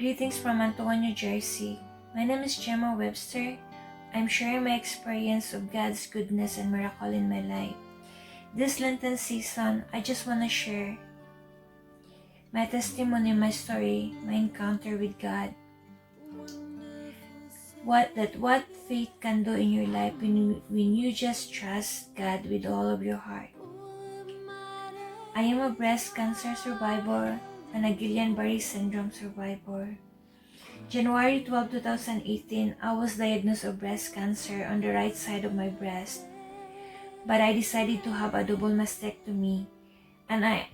Greetings from Antoine, New Jersey. My name is Gemma Webster. I'm sharing my experience of God's goodness and miracle in my life. This Lenten season, I just want to share my testimony, my story, my encounter with God. What faith can do in your life when you just trust God with all of your heart. I am a breast cancer survivor and a Guillain-Barré syndrome survivor. January 12, 2018, I was diagnosed with breast cancer on the right side of my breast. But I decided to have a double mastectomy and I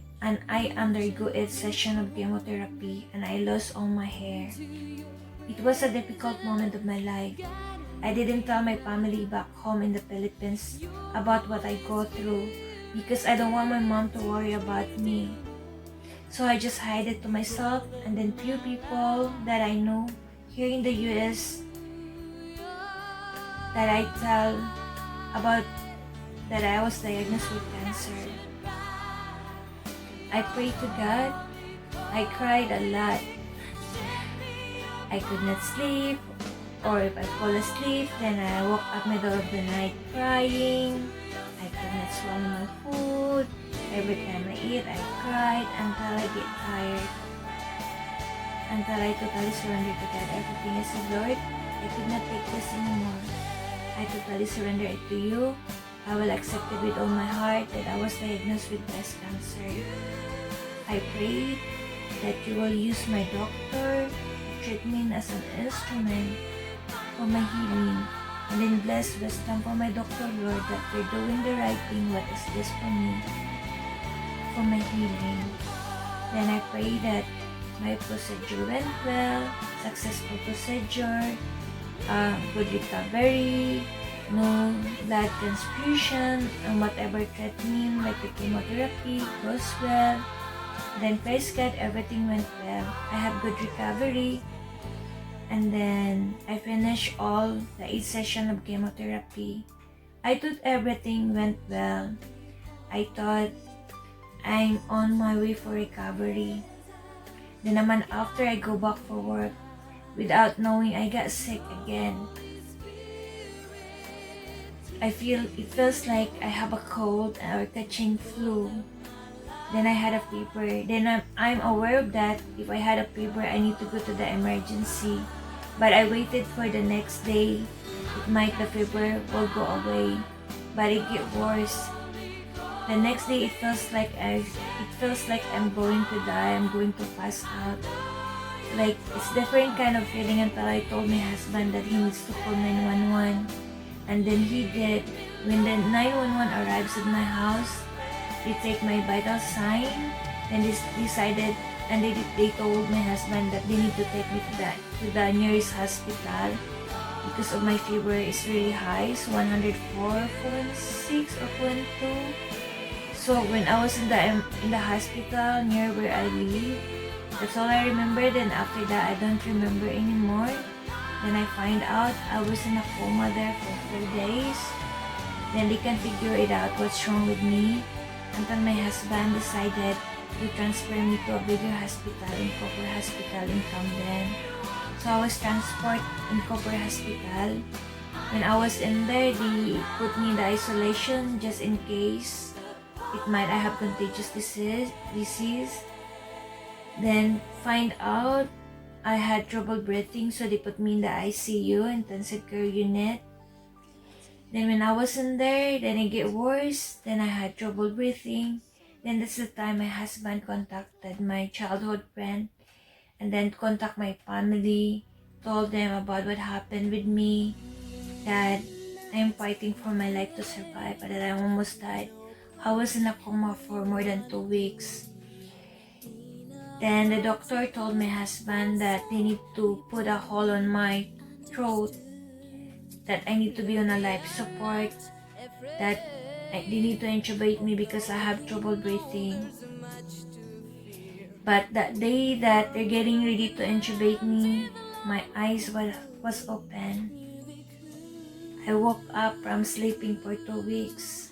undergo 8 sessions of chemotherapy and I lost all my hair. It was a difficult moment of my life. I didn't tell my family back home in the Philippines about what I go through because I don't want my mom to worry about me. So I just hid it to myself, and then few people that I know here in the US that I tell about that I was diagnosed with cancer. I prayed to God. I cried a lot. I could not sleep, or if I fall asleep, then I woke up middle of the night crying. I could not swallow my food. Every time I eat, I cried until I get tired. Until I totally surrendered to God. Everything I said, Lord, I could not take this anymore. I totally surrender it to you. I will accept it with all my heart that I was diagnosed with breast cancer. I prayed that you will use my doctor to treat me as an instrument for my healing. And then bless wisdom for my doctor, Lord, that they're doing the right thing. What is this for me? For my healing. Then I pray that my procedure went well, successful procedure, good recovery, no blood transfusion, and whatever treatment like the chemotherapy goes well. Then praise God, everything went well. I have good recovery. And then I finished all the 8 sessions of chemotherapy. I thought everything went well. I thought I'm on my way for recovery. Then naman after I go back for work, without knowing I got sick again. It feels like I have a cold or catching flu. Then I had a fever. Then I'm aware of that. If I had a fever, I need to go to the emergency. But I waited for the next day. The fever will go away. But it get worse. The next day, it feels like I'm going to die. I'm going to pass out. Like it's different kind of feeling until I told my husband that he needs to call 911. And then he did. When the 911 arrives at my house, they take my vital sign, and they decided, and they told my husband that they need to take me to the nearest hospital because of my fever is really high, so 104.6 or 0.2. So when I was in the hospital near where I live, that's all I remember. Then after that, I don't remember anymore. Then I find out I was in a coma there for 4 days. Then they can figure it out what's wrong with me. Until my husband decided to transfer me to a bigger hospital in Copper Hospital in Camden. So I was transported in Copper Hospital. When I was in there, they put me in the isolation just in case I have contagious disease. Then find out I had trouble breathing, so they put me in the ICU, intensive care unit. Then when I was in there, then it get worse. Then I had trouble breathing. Then that's the time my husband contacted my childhood friend and then contact my family, told them about what happened with me, that I'm fighting for my life to survive, but that I almost died. I was in a coma for more than 2 weeks. Then the doctor told my husband that they need to put a hole on my throat, that I need to be on a life support, that they need to intubate me because I have trouble breathing. But that day that they're getting ready to intubate me, my eyes was open. I woke up from sleeping for 2 weeks.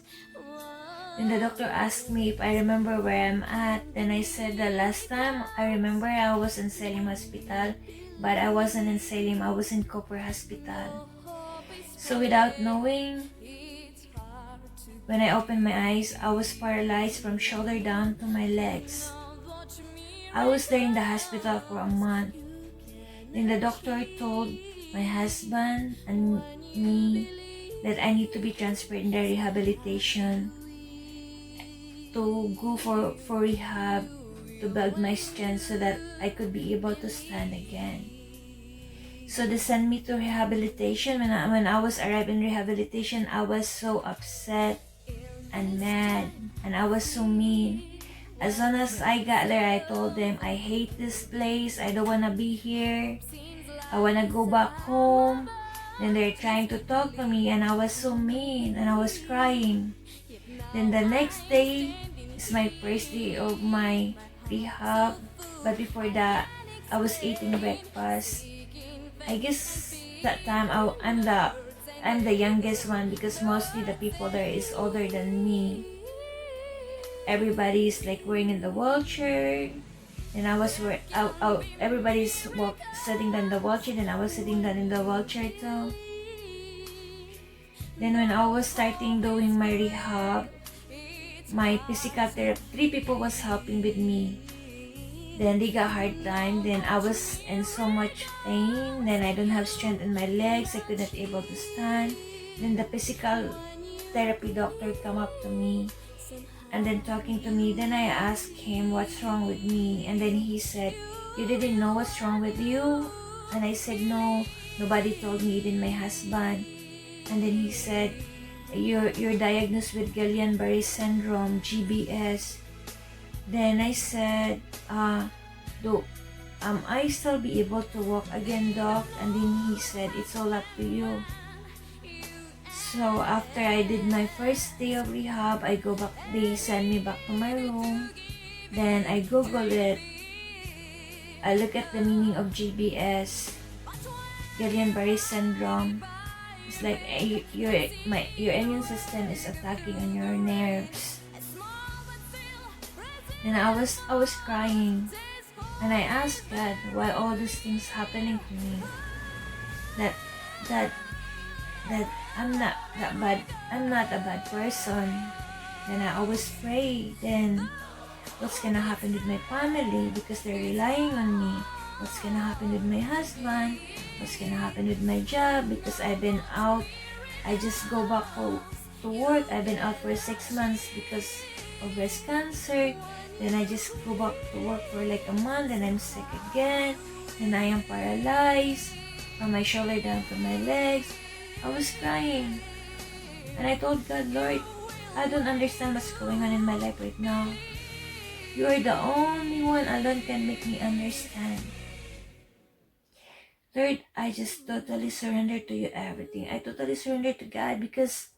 Then the doctor asked me if I remember where I'm at. Then I said the last time I remember I was in Selim Hospital, but I wasn't in Selim, I was in Copper Hospital. So without knowing, when I opened my eyes, I was paralyzed from shoulder down to my legs. I was there in the hospital for a month. Then the doctor told my husband and me that I need to be transferred in the rehabilitation to go for rehab to build my strength so that I could be able to stand again. So they sent me to rehabilitation. When I was arrived in rehabilitation, I was so upset and mad, and I was so mean. As soon as I got there, I told them, I hate this place, I don't wanna be here, I wanna go back home. Then they're trying to talk to me, and I was so mean, and I was crying. Then the next day is my first day of my rehab, but before that, I was eating breakfast. I guess that time I'm the youngest one because mostly the people there is older than me. Everybody's like wearing in the wheelchair, and everybody's sitting down in the wheelchair, and I was sitting down in the wheelchair too. Then when I was starting doing my rehab, my physical therapy, 3 people was helping with me. Then they got hard time. Then I was in so much pain. Then I don't have strength in my legs. I could not able to stand. Then the physical therapy doctor come up to me and then talking to me. Then I asked him what's wrong with me. And then he said, you didn't know what's wrong with you? And I said, no, nobody told me, even my husband. And then he said, you're diagnosed with Guillain-Barré syndrome, GBS. Then I said, I still be able to walk again, doc? And then he said, it's all up to you. So after I did my first day of rehab, they sent me back to my room. Then I googled it. I look at the meaning of GBS, Guillain-Barré syndrome. It's like your immune system is attacking on your nerves. And I was crying, and I asked God why all these things happening to me. That I'm not that bad. I'm not a bad person. Then I always pray. Then what's gonna happen with my family because they're relying on me? What's gonna happen with my husband? What's gonna happen with my job because I've been out? I just go back to work. I've been out for 6 months because of breast cancer. Then I just go back to work for like a month, and I'm sick again, and I am paralyzed from my shoulder down to my legs. I was crying, and I told God, Lord, I don't understand what's going on in my life right now. You are the only one alone can make me understand. Lord, I just totally surrender to you everything. I totally surrender to God because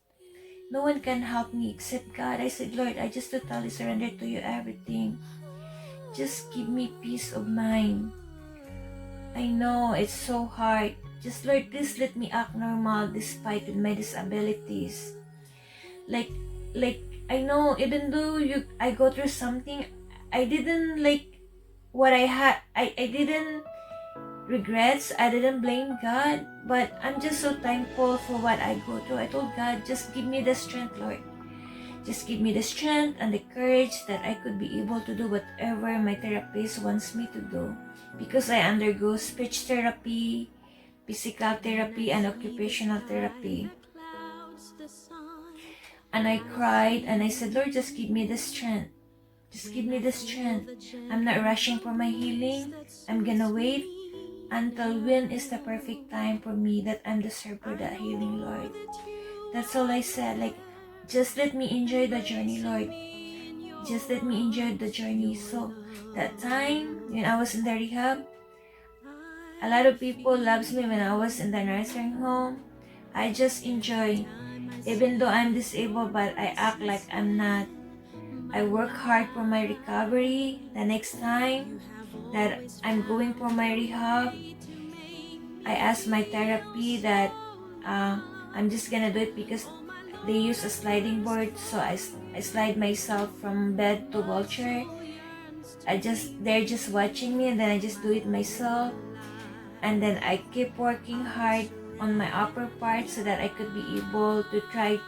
no one can help me except God. I said, Lord, I just totally surrender to you everything. Just give me peace of mind. I know it's so hard. Just, Lord, please let me act normal despite with my disabilities. Like I know even though I go through something, I didn't like what I had. I didn't regrets. I didn't blame God, but I'm just so thankful for what I go through. I told God, just give me the strength, Lord. Just give me the strength and the courage that I could be able to do whatever my therapist wants me to do. Because I undergo speech therapy, physical therapy, and occupational therapy. And I cried and I said, Lord, just give me the strength. Just give me the strength. I'm not rushing for my healing. I'm gonna wait until when is the perfect time for me that I'm deserved for that healing, Lord. That's all I said. Like, just let me enjoy the journey, Lord. Just let me enjoy the journey. So that time when I was in the rehab, a lot of people loves me when I was in the nursing home. I just enjoy. Even though I'm disabled, but I act like I'm not. I work hard for my recovery. The next time that I'm going for my rehab, I asked my therapy that I'm just gonna do it because they use a sliding board. So I I slide myself from bed to wheelchair. They're just watching me, and then I just do it myself. And then I keep working hard on my upper part so that I could be able to try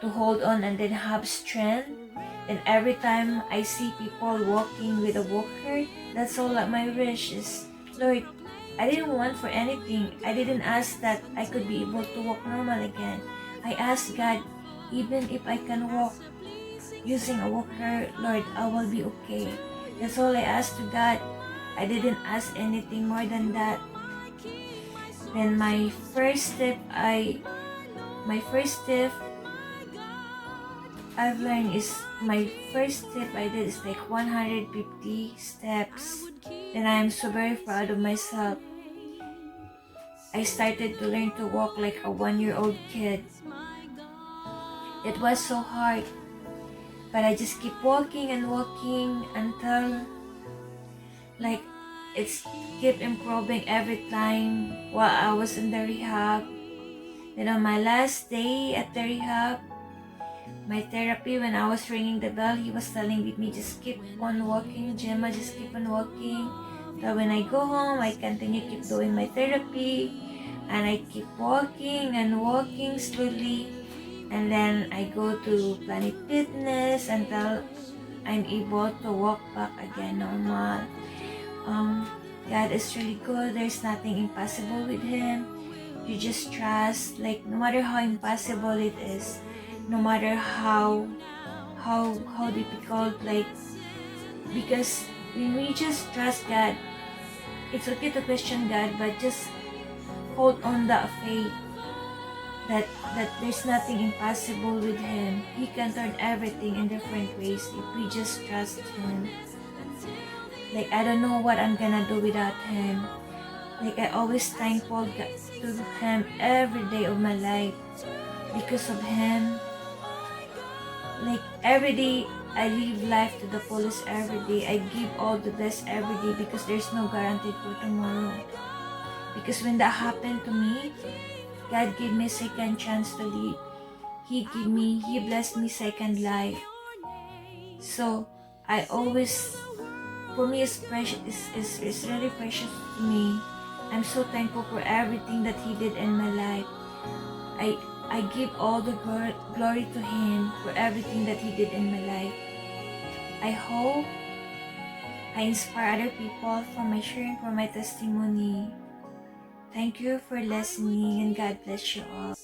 to hold on and then have strength. And every time I see people walking with a walker, that's all that my wish is. Lord, I didn't want for anything. I didn't ask that I could be able to walk normal again. I asked God, even if I can walk using a walker, Lord, I will be okay. That's all I asked to God. I didn't ask anything more than that. Then my first step I've learned is, my first step I did is like 150 steps. Then I am so very proud of myself. I started to learn to walk like a 1-year-old kid. It was so hard, but I just keep walking and walking until like it's keep improving every time while I was in the rehab. Then on my last day at the rehab, my therapy, when I was ringing the bell, he was telling me, just keep on walking, Gemma, just keep on walking. So when I go home, I continue keep doing my therapy, and I keep walking and walking slowly. And then I go to Planet Fitness until I'm able to walk back again normal. God is really good. There's nothing impossible with Him. You just trust, like no matter how impossible it is, no matter how difficult, like, because when we just trust God, it's okay to question God, but just hold on that faith that there's nothing impossible with Him. He can turn everything in different ways if we just trust Him. Like, I don't know what I'm gonna do without Him. Like, I always thankful to Him every day of my life. Because of Him, like every day I live life to the fullest every day. I give all the best every day because there's no guarantee for tomorrow. Because when that happened to me, God gave me a second chance to live. He blessed me second life. So I always, for me, it's precious. It's really precious to me. I'm so thankful for everything that He did in my life. I give all the glory to Him for everything that He did in my life. I hope I inspire other people for my sharing, for my testimony. Thank you for listening, and God bless you all.